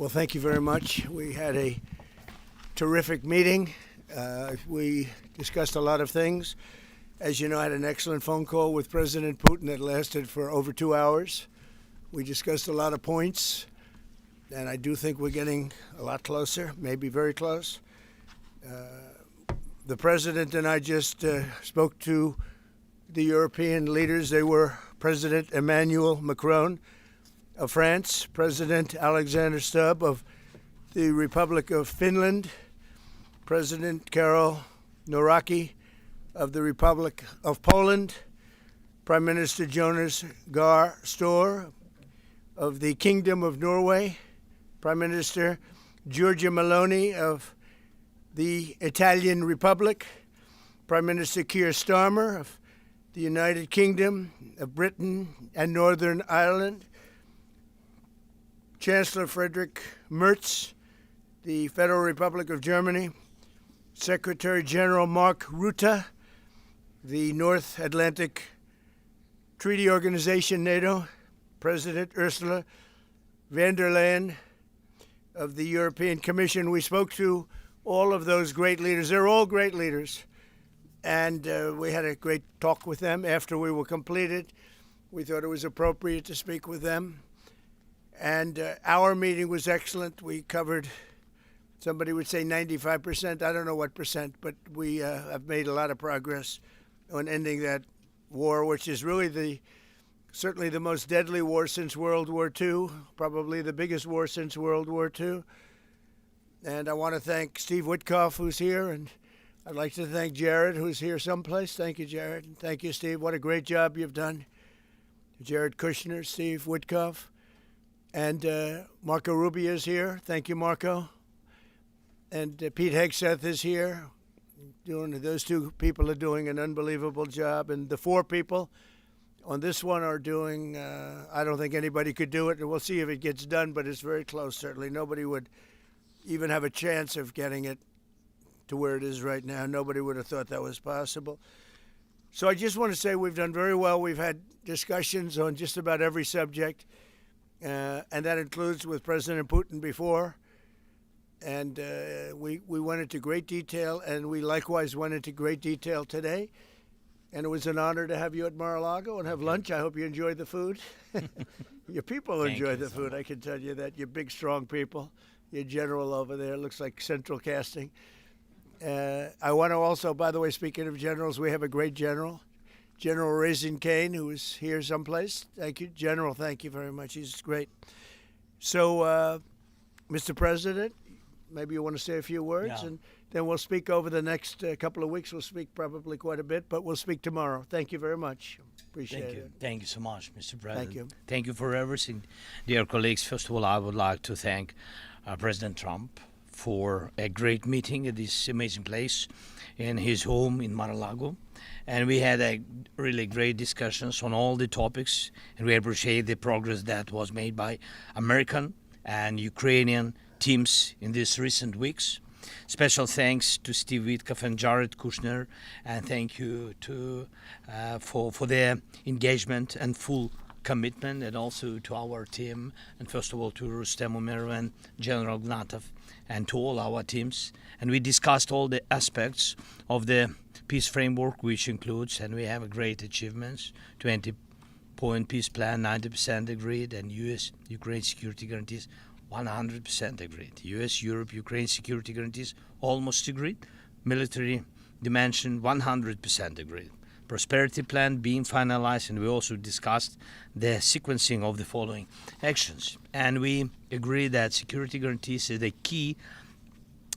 Well, thank you very much. We had a terrific meeting. We discussed a lot of things. As you know, I had an excellent phone call with President Putin that lasted for over 2 hours. We discussed a lot of points, and I do think we're getting a lot closer, maybe very close. The President and I just spoke to the European leaders. They were President Emmanuel Macron of France, President Alexander Stubb of the Republic of Finland, President Karol Nawrocki of the Republic of Poland, Prime Minister Jonas Gahr Store of the Kingdom of Norway, Prime Minister Giorgia Meloni of the Italian Republic, Prime Minister Keir Starmer of the United Kingdom of Britain and Northern Ireland, Chancellor Friedrich Merz, the Federal Republic of Germany, Secretary General Mark Rutte, the North Atlantic Treaty Organization, NATO, President Ursula von der Leyen of the European Commission. We spoke to all of those great leaders. They're all great leaders. And we had a great talk with them after we were completed. We thought it was appropriate to speak with them. And our meeting was excellent. We covered, somebody would say 95%. I don't know what percent, but we have made a lot of progress on ending that war, which is really certainly the most deadly war since World War II, probably the biggest war since World War II. And I want to thank Steve Witkoff, who's here, and I'd like to thank Jared, who's here someplace. Thank you, Jared. And thank you, Steve. What a great job you've done. Jared Kushner, Steve Witkoff. And Marco Rubio is here. Thank you, Marco. And Pete Hegseth is here. Those two people are doing an unbelievable job. And the four people on this one are doing, I don't think anybody could do it. And we'll see if it gets done, but it's very close, certainly. Nobody would even have a chance of getting it to where it is right now. Nobody would have thought that was possible. So I just want to say we've done very well. We've had discussions on just about every subject. And that includes with President Putin before. And we went into great detail, and we likewise went into great detail today. And it was an honor to have you at Mar-a-Lago and have lunch. I hope you enjoyed the food. Your people enjoy the food, I can tell you that. You're big, strong people. Your general over there looks like central casting. I want to also, by the way, speaking of generals, we have a great general. General Raisin Kane, who is here someplace. Thank you. General, thank you very much. He's great. So, Mr. President, maybe you want to say a few words, and then we'll speak over the next couple of weeks. We'll speak probably quite a bit, but we'll speak tomorrow. Thank you very much. Appreciate it. Thank you so much, Mr. President. Thank you. Thank you for everything. Dear colleagues, first of all, I would like to thank President Trump for a great meeting at this amazing place in his home in Mar-a-Lago. And we had a really great discussions on all the topics, and we appreciate the progress that was made by American and Ukrainian teams in these recent weeks. Special thanks to Steve Witkoff and Jared Kushner, and thank you for their engagement and full commitment, and also to our team, and first of all to Rustem Umerov and General Gnatov, and to all our teams. And we discussed all the aspects of the peace framework, which includes, and we have a great achievements, 20-point peace plan, 90% agreed, and U.S.-Ukraine security guarantees, 100% agreed. U.S.-Europe-Ukraine security guarantees, almost agreed. Military dimension, 100% agreed. Prosperity plan being finalized, and we also discussed the sequencing of the following actions. And we agree that security guarantees is a key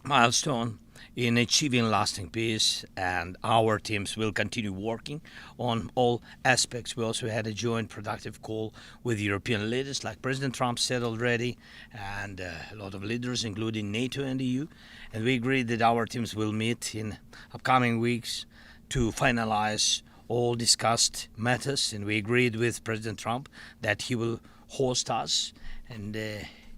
milestone in achieving lasting peace, and our teams will continue working on all aspects. We also had a joint productive call with European leaders, like President Trump said already, and a lot of leaders, including NATO and EU. And we agreed that our teams will meet in upcoming weeks to finalize all discussed matters. And we agreed with President Trump that he will host us, and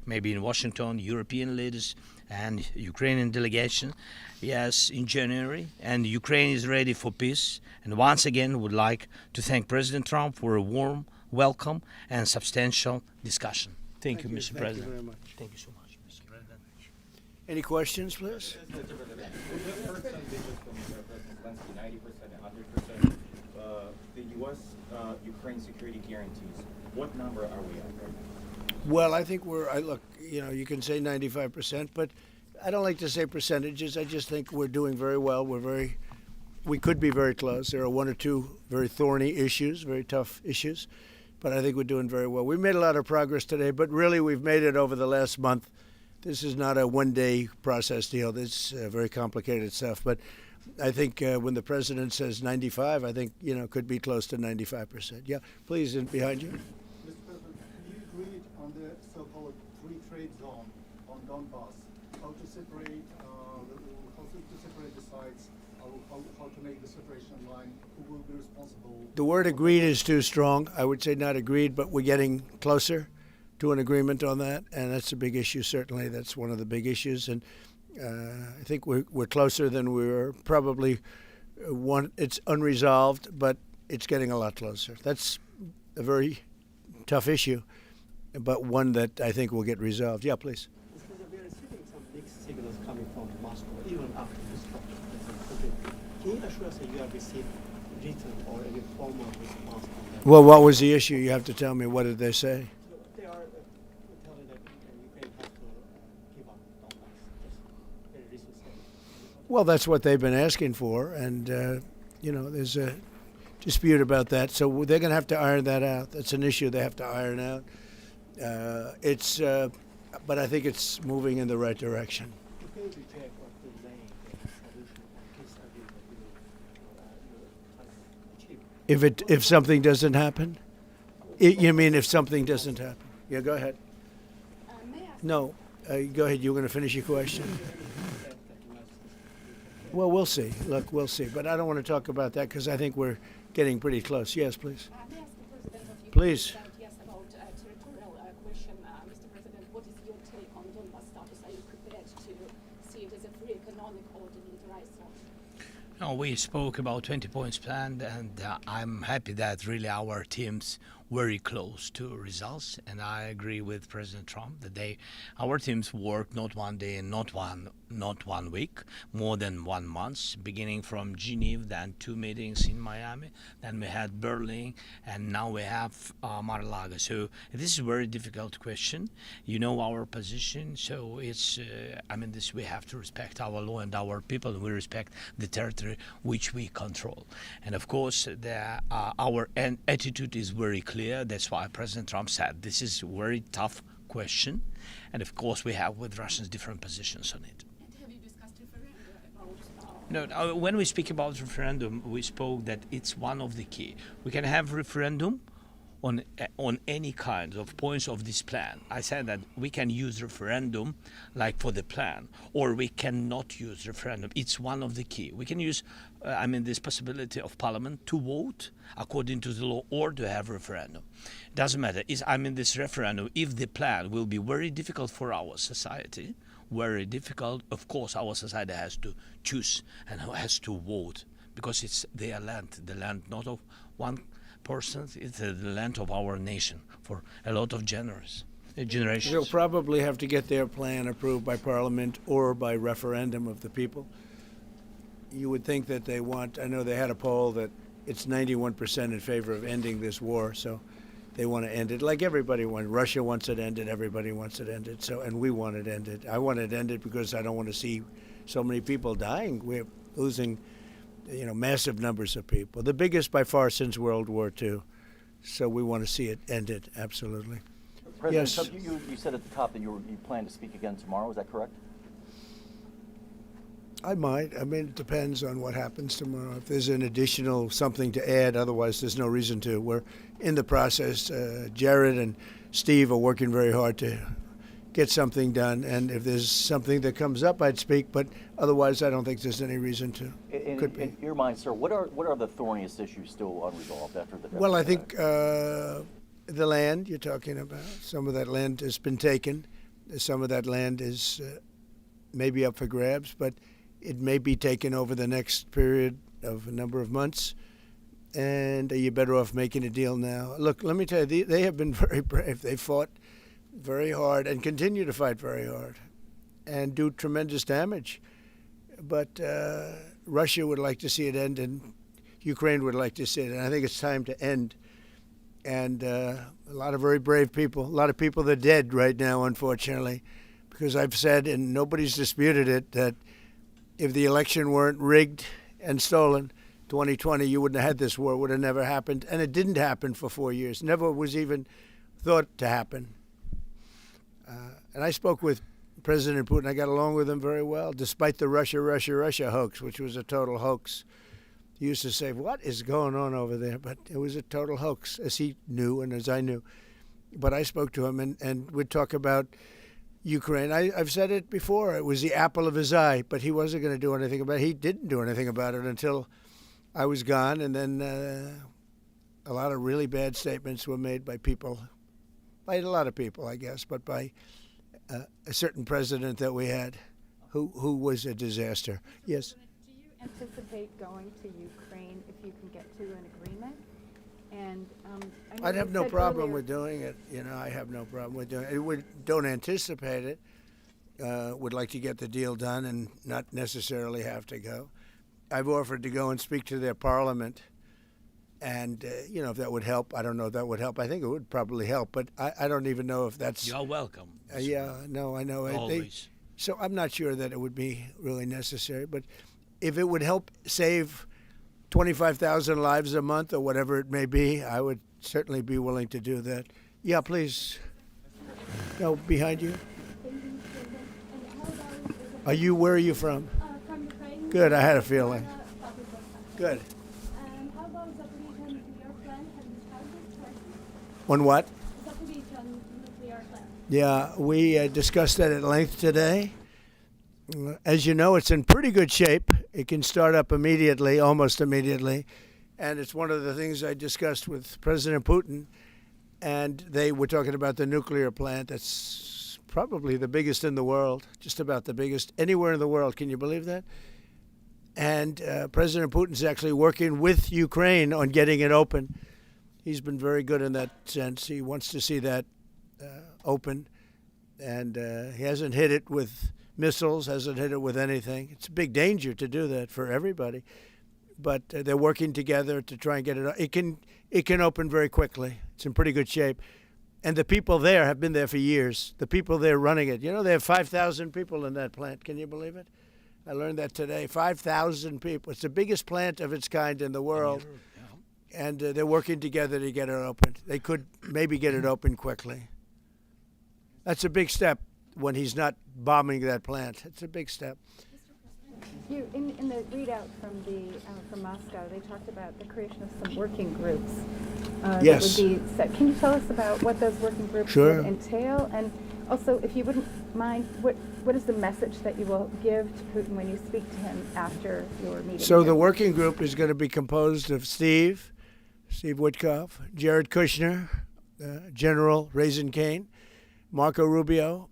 maybe in Washington, European leaders and Ukrainian delegation, yes, in January. And Ukraine is ready for peace. And once again, would like to thank President Trump for a warm welcome and substantial discussion. Thank you, Mr. President. Thank you very much. Thank you so much. Any questions, please? What percentage from President Zelenskyy, 90% and 100%, the U.S. Ukraine security guarantees? What number are we at right now? Well, I think look, you can say 95%, but I don't like to say percentages. I just think we're doing very well. We could be very close. There are one or two very thorny issues, very tough issues, but I think we're doing very well. We made a lot of progress today, but really we've made it over the last month. This is not a one-day process deal. This is very complicated stuff, but I think when the president says 95, I think, could be close to 95%. Yeah, please, and behind you. Mr. President, have you agreed on the so-called free trade zone on Donbass? How to separate the sites? How to make the separation line? Who will be responsible? The word agreed is too strong. I would say not agreed, but we're getting closer to an agreement on that, and that's a big issue. Certainly, that's one of the big issues, and I think we're closer than we were. Probably it's unresolved, but it's getting a lot closer. That's a very tough issue, but one that I think will get resolved. Yeah, please. We are receiving some mixed signals coming from Moscow, even after this talk. Can you assure us that you have received written or any formal response from them? Well, what was the issue? You have to tell me. What did they say? They are telling that Ukraine has to give up Donbass. Just very recent statement. Well, that's what they've been asking for, and there's a dispute about that. So they're going to have to iron that out. That's an issue they have to iron out. But I think it's moving in the right direction. If they reject or delay the solution or peace agreement, you try to achieve. If something doesn't happen, you mean if something doesn't happen? Yeah, go ahead. May I ask No, go ahead. You were going to finish your question. Well, we'll see. Look, we'll see. But I don't want to talk about that because I think we're getting pretty close. Yes, please. may I ask the President of Ukraine Please. yes, about territorial question. Mr. President, what is your take on Donbass status? Are you prepared to see it as a free economic or demilitarized zone? No, we spoke about 20 points planned, and I'm happy that really our teams very close to results, and I agree with President Trump that our teams work not one day and not one week, more than 1 month, beginning from Geneva, then 2 meetings in Miami, then we had Berlin, and now we have Mar-a-Lago. So this is a very difficult question. You know our position, so it's this we have to respect our law and our people, and we respect the territory which we control. And of course, our attitude is very clear. That's why President Trump said this is a very tough question, and of course we have with Russians different positions on it. And have you discussed referendum about? No, when we speak about referendum, we spoke that it's one of the key. We can have referendum on any kind of points of this plan. I said that we can use referendum like for the plan, or we cannot use referendum. It's one of the key. We can use, this possibility of parliament to vote according to the law or to have referendum. It doesn't matter. This referendum, if the plan will be very difficult for our society, very difficult, of course our society has to choose and has to vote because it's their land, the land not of one person, it's the land of our nation for a lot of generations. They'll probably have to get their plan approved by Parliament or by referendum of the people. You would think that they want, I know they had a poll that it's 91% in favor of ending this war, so they want to end it like everybody wants. Russia wants it ended, everybody wants it ended, and we want it ended. I want it ended because I don't want to see so many people dying. We're losing massive numbers of people, the biggest by far since World War II. So we want to see it ended, absolutely. President Yes. Trump, you said at the top that you plan to speak again tomorrow. Is that correct? I might. It depends on what happens tomorrow. If there's an additional something to add, otherwise there's no reason to. We're in the process. Jared and Steve are working very hard to get something done, and if there's something that comes up, I'd speak, but otherwise I don't think there's any reason to. In your mind, sir, what are the thorniest issues still unresolved after the death? Well, I think the land you're talking about, some of that land has been taken. Some of that land is maybe up for grabs, but it may be taken over the next period of a number of months. And you're better off making a deal now. Look, let me tell you, they have been very brave. They fought very hard and continue to fight very hard. and do tremendous damage. But Russia would like to see it end, and Ukraine would like to see it. And I think it's time to end. And a lot of very brave people, a lot of people that are dead right now, unfortunately, because I've said, and nobody's disputed it, that if the election weren't rigged and stolen, 2020, you wouldn't have had this war. It would have never happened. And it didn't happen for 4 years. Never was even thought to happen. And I spoke with President Putin. I got along with him very well, despite the Russia hoax, which was a total hoax. He used to say, what is going on over there? But it was a total hoax, as he knew and as I knew. But I spoke to him, and we'd talk about Ukraine. I've said it before. It was the apple of his eye, but he wasn't going to do anything about it. He didn't do anything about it until I was gone, and then a lot of really bad statements were made by people, by a lot of people, I guess, but by a certain president that we had who was a disaster. Yes? Do you anticipate going to Ukraine if you can get to an agreement? And I know I'd have you no said problem earlier- with doing it. You know, I have no problem with doing it. Don't anticipate it. Would like to get the deal done and not necessarily have to go. I've offered to go and speak to their parliament. And, you know, if that would help, I don't know if that would help. I think it would probably help, but I don't even know if that's... You're welcome. yeah, no, I know. Always. So I'm not sure that it would be really necessary. But if it would help save 25,000 lives a month or whatever it may be, I would certainly be willing to do that. Yeah, please. No, behind you. Where are you from? From Ukraine. Good, I had a feeling. Good. How about Zaporizhzhia nuclear plant? Have you discussed this? On what? Zaporizhzhia nuclear plant. Yeah, we discussed that at length today. As you know, it's in pretty good shape. It can start up immediately, almost immediately. And it's one of the things I discussed with President Putin. And they were talking about the nuclear plant that's probably the biggest in the world, just about the biggest anywhere in the world. Can you believe that? And President Putin's actually working with Ukraine on getting it open. He's been very good in that sense. He wants to see that open. And he hasn't hit it with missiles, hasn't hit it with anything. It's a big danger to do that for everybody. But they're working together to try and get it. It can open very quickly. It's in pretty good shape. And the people there have been there for years. The people there running it. You know, they have 5,000 people in that plant. Can you believe it? I learned that today. 5,000 people. It's the biggest plant of its kind in the world. And they're working together to get it open. They could maybe get it open quickly. That's a big step when he's not bombing that plant. It's a big step. You in the readout from Moscow, they talked about the creation of some working groups. Yes. That would be set. Can you tell us about what those working groups Sure. would entail? And also, if you wouldn't mind, what is the message that you will give to Putin when you speak to him after your meeting? So here? the working group is going to be composed of Steve Witkoff, Jared Kushner, General Raisin Kane, Marco Rubio,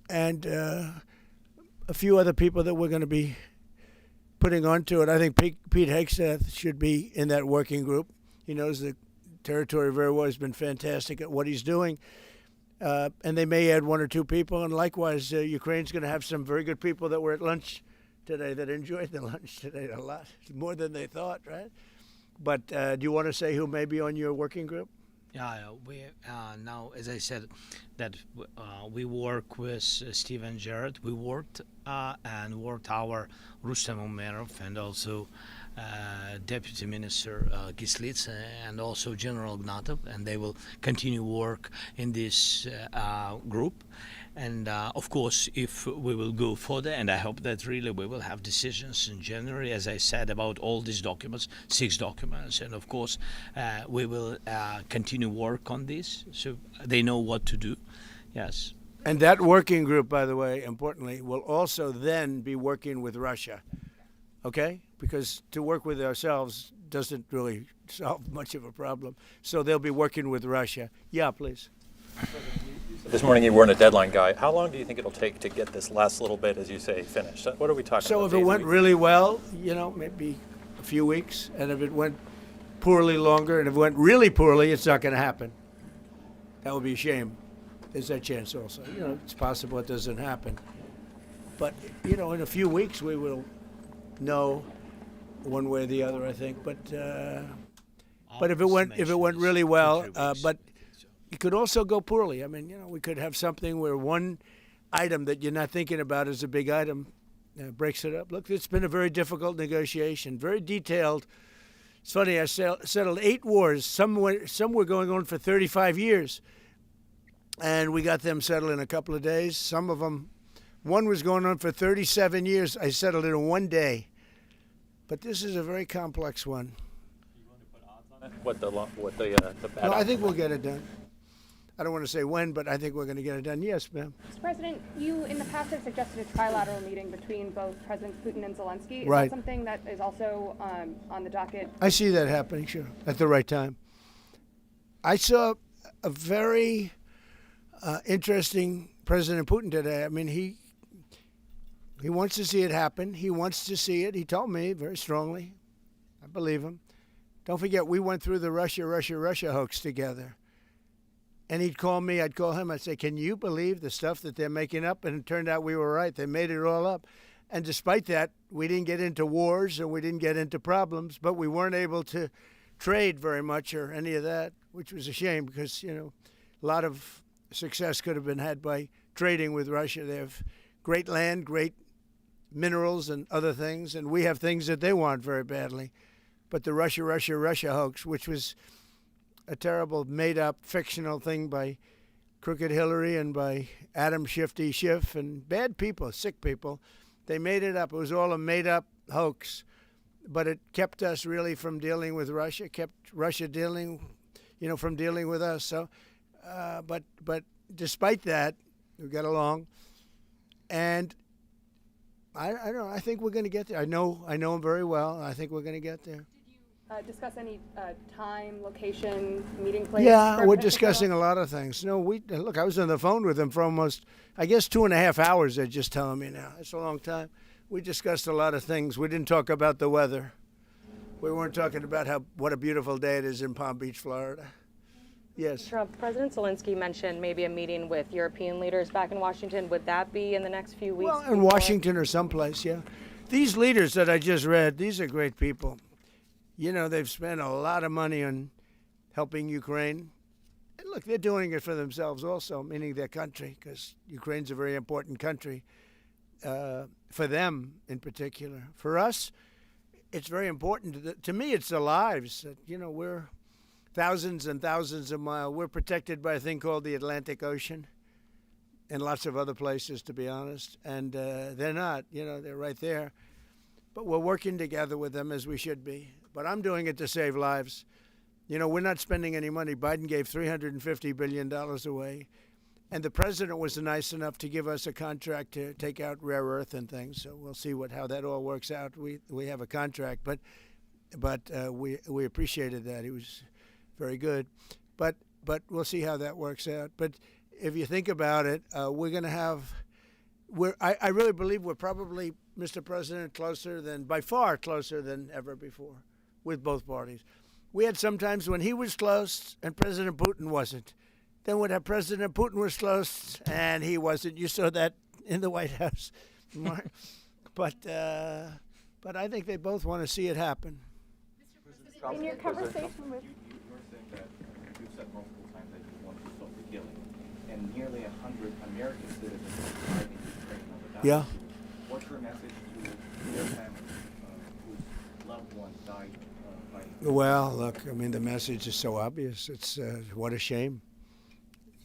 and a few other people that we're going to be putting onto it. I think Pete Hegseth should be in that working group. He knows the territory very well. He's been fantastic at what he's doing. And they may add one or two people. And likewise, Ukraine's going to have some very good people that were at lunch today that enjoyed the lunch today a lot, more than they thought, right? But do you want to say who may be on your working group? Yeah, we now, as I said, that we work with Steve and Jared. We worked and worked our Rustem Umerov and also Deputy Minister Gislitz and also General Ignatov, and they will continue work in this group. And of course, if we will go further, and I hope that really we will have decisions in January, as I said, about all these documents, 6 documents, and of course, we will continue work on this, so they know what to do. Yes. And that working group, by the way, importantly, will also then be working with Russia, okay? Because to work with ourselves doesn't really solve much of a problem. So they'll be working with Russia. Yeah, please. This morning you weren't a deadline guy. How long do you think it'll take to get this last little bit, as you say, finished? What are we talking So about? if it went really well, you know, maybe a few weeks. And if it went poorly, longer. And if it went really poorly, it's not going to happen. That would be a shame. There's that chance also. You know, it's possible it doesn't happen. But, in a few weeks we will know one way or the other, I think. But if it went really well, but it could also go poorly. I mean, we could have something where one item that you're not thinking about as a big item breaks it up. Look, it's been a very difficult negotiation, very detailed. It's funny, I settled 8 wars. Some were going on for 35 years, and we got them settled in a couple of days. Some of them, one was going on for 37 years. I settled it in 1 day. But this is a very complex one. What the bad No, I think we'll get it done. I don't want to say when, but I think we're going to get it done. Yes, ma'am. Mr. President, you in the past have suggested a trilateral meeting between both Presidents Putin and Zelenskyy. Is Right. that something that is also on the docket? I see that happening, sure, at the right time. I saw a very interesting President Putin today. I mean, he wants to see it happen. He wants to see it. He told me very strongly. I believe him. Don't forget, we went through the Russia hoax together. And he'd call me, I'd call him, I'd say, can you believe the stuff that they're making up? And it turned out we were right. They made it all up. And despite that, we didn't get into wars and we didn't get into problems, but we weren't able to trade very much or any of that, which was a shame because, a lot of success could have been had by trading with Russia. They have great land, great minerals and other things, and we have things that they want very badly. But the Russia hoax, which was a terrible made-up fictional thing by Crooked Hillary and by Adam Shifty Schiff and bad people, sick people. They made it up. It was all a made-up hoax. But it kept us really from dealing with Russia, kept Russia from dealing with us. So, but despite that, we got along. And I don't know, I think we're going to get there. I know him very well. I think we're going to get there. Discuss any time, location, meeting place? Yeah, for we're a potential discussing a lot of things. No, look, I was on the phone with him for almost, I guess, 2.5 hours, they're just telling me now. It's a long time. We discussed a lot of things. We didn't talk about the weather. We weren't talking about what a beautiful day it is in Palm Beach, Florida. Yes. Trump, President Zelenskyy mentioned maybe a meeting with European leaders back in Washington. Would that be in the next few weeks? Well, in Washington or someplace, yeah. These leaders that I just read, these are great people. They've spent a lot of money on helping Ukraine. And look, they're doing it for themselves also, meaning their country, because Ukraine's a very important country for them in particular. For us, it's very important. To me, it's the lives. We're thousands and thousands of miles. We're protected by a thing called the Atlantic Ocean and lots of other places, to be honest. And they're not. They're right there. But we're working together with them as we should be. But I'm doing it to save lives. We're not spending any money. Biden gave $350 billion away. And the president was nice enough to give us a contract to take out rare earth and things. So we'll see how that all works out. We have a contract, but we appreciated that. He was very good. But we'll see how that works out. But if you think about it, we're going to have I really believe we're probably, Mr. President, by far closer than ever before with both parties. We had some times when he was close and President Putin wasn't. Then we'd have President Putin was close and he wasn't. You saw that in the White House. But I think they both want to see it happen. In your conversation with... You're saying that you've said multiple times that you want to stop the killing. And nearly 100 American citizens died in Ukraine on the battlefield. Yeah. What's your message to their families whose loved ones died fighting? Well, look, the message is so obvious. It's what a shame.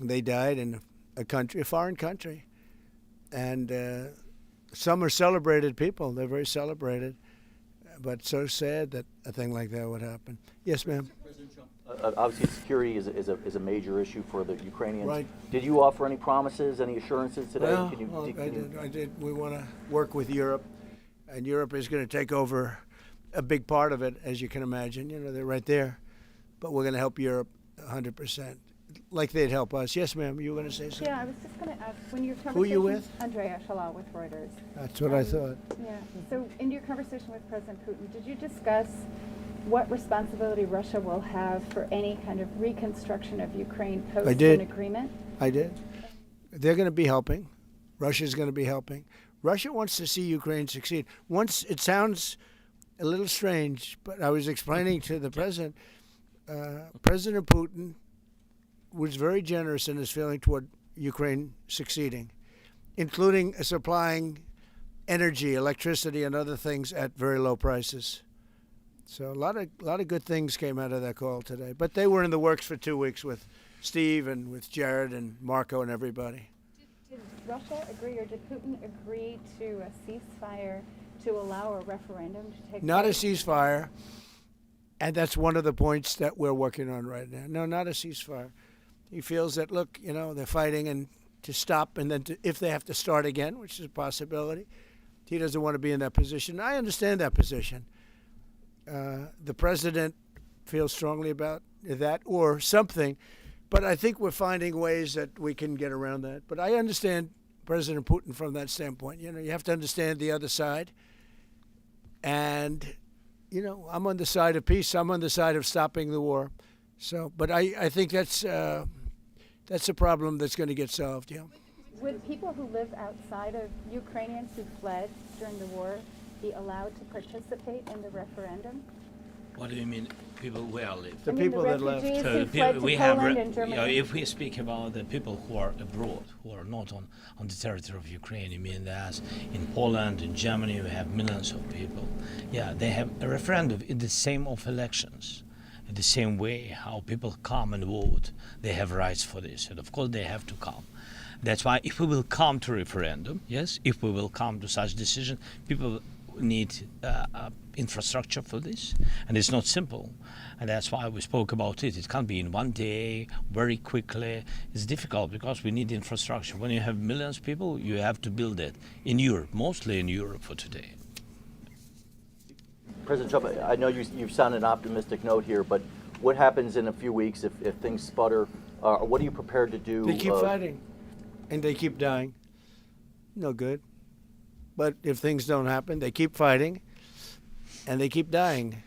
They died in a foreign country. And some are celebrated people. They're very celebrated. But so sad that a thing like that would happen. Yes, ma'am. Obviously, security is a major issue for the Ukrainians. Right. Did you offer any promises, any assurances today? Well, I did. We want to work with Europe, and Europe is going to take over a big part of it, as you can imagine. They're right there. But we're going to help Europe 100%, like they'd help us. Yes, ma'am, you were going to say something? Yeah, I was just going to ask, when your conversation... Who are you with? Andrea Shalal with Reuters. That's what I thought. Yeah, so in your conversation with President Putin, did you discuss what responsibility Russia will have for any kind of reconstruction of Ukraine post an agreement? I did. They're going to be helping. Russia's going to be helping. Russia wants to see Ukraine succeed. Once it sounds a little strange, but I was explaining to the president, President Putin was very generous in his feeling toward Ukraine succeeding, including supplying energy, electricity, and other things at very low prices. So a lot of good things came out of that call today. But they were in the works for 2 weeks with Steve and with Jared and Marco and everybody. Did Russia agree, or did Putin agree to a ceasefire to allow a referendum to take Not a place? ceasefire, and that's one of the points that we're working on right now. No, not a ceasefire. He feels that, look, they're fighting and to stop, and then if they have to start again, which is a possibility, he doesn't want to be in that position. I understand that position. The president feels strongly about that or something, but I think we're finding ways that we can get around that. But I understand President Putin from that standpoint. You have to understand the other side. And, I'm on the side of peace. I'm on the side of stopping the war. So, but I think that's a problem that's going to get solved, yeah. Would people who live outside of Ukrainians who fled during the war be allowed to participate in the referendum? What do you mean, people where live? The people that left. refugees So who fled to Poland and Germany. if we speak about the people who are abroad, who are not on the territory of Ukraine, you mean that in Poland, in Germany, we have millions of people. Yeah, they have a referendum in the same of elections. In the same way how people come and vote, they have rights for this. And of course they have to come. That's why if we will come to referendum, yes, if we will come to such decision, people need infrastructure for this, and it's not simple, and that's why we spoke about it. It can't be in one day, very quickly. It's difficult because we need infrastructure. When you have millions of people, you have to build it in Europe, mostly in Europe for today. President Trump, I know you've sounded an optimistic note here, but what happens in a few weeks if things sputter? What are you prepared to do? They keep fighting, and they keep dying. No good. But if things don't happen, they keep fighting, and they keep dying.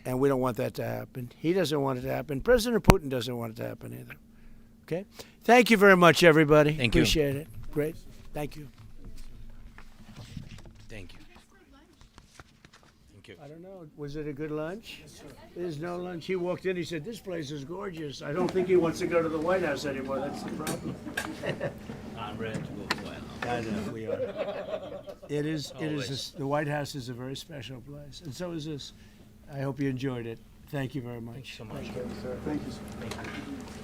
And we don't want that to happen. He doesn't want it to happen. President Putin doesn't want it to happen either. Okay? Thank you very much, everybody. Thank you. Appreciate it. Great. Thank you. Thank you. Thank you. I don't know. Was it a good lunch? Yes, sir. There's no lunch. He walked in. He said, "This place is gorgeous." I don't think he wants to go to the White House anymore. That's the problem. I'm ready to go to White House. I know we are. It is. The White House is a very special place, and so is this. I hope you enjoyed it. Thank you very much. Thank you so much. Thank you, sir. Thank you, sir. Thank you.